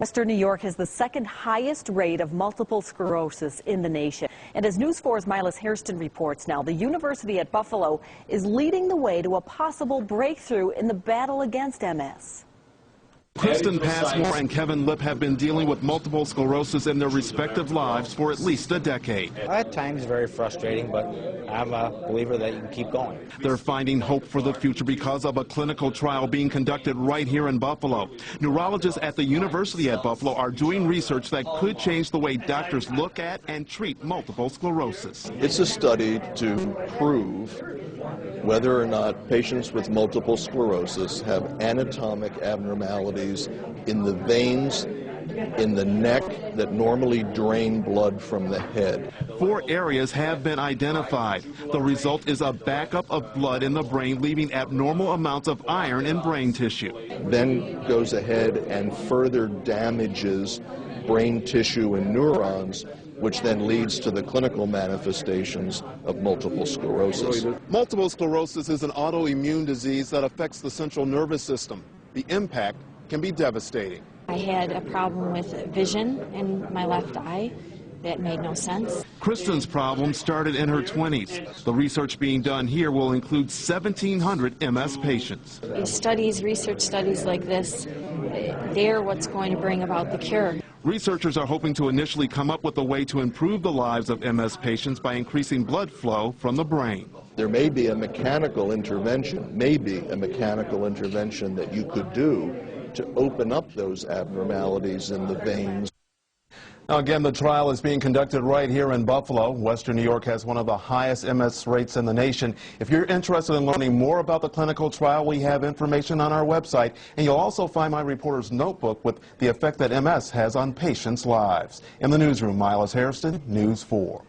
Western New York has the second highest rate of multiple sclerosis in the nation. And as News 4's Milas Hairston reports now, the University at Buffalo is leading the way to a possible breakthrough in the battle against MS. Kristen Passmore and Kevin Lip have been dealing with multiple sclerosis in their respective lives for at least a decade. At times very frustrating, but I'm a believer that you can keep going. They're finding hope for the future because of a clinical trial being conducted right here in Buffalo. Neurologists at the University at Buffalo are doing research that could change the way doctors look at and treat multiple sclerosis. It's a study to prove whether or not patients with multiple sclerosis have anatomic abnormalities in the veins in the neck that normally drain blood from the head. 4 areas have been identified. The result is a backup of blood in the brain, leaving abnormal amounts of iron in brain tissue. Then goes ahead and further damages brain tissue and neurons, which then leads to the clinical manifestations of multiple sclerosis. Multiple sclerosis is an autoimmune disease that affects the central nervous system. The impact can be devastating. I had a problem with vision in my left eye that made no sense. Kristen's problem started in her 20s. The research being done here will include 1,700 MS patients. Research studies like this, they're what's going to bring about the cure. Researchers are hoping to initially come up with a way to improve the lives of MS patients by increasing blood flow from the brain. There may be a mechanical intervention, that you could do to open up those abnormalities in the veins. Now again, the trial is being conducted right here in Buffalo. Western New York has one of the highest MS rates in the nation. If you're interested in learning more about the clinical trial, we have information on our website, and you'll also find my reporter's notebook with the effect that MS has on patients' lives. In the newsroom, Milas Hairston, News 4.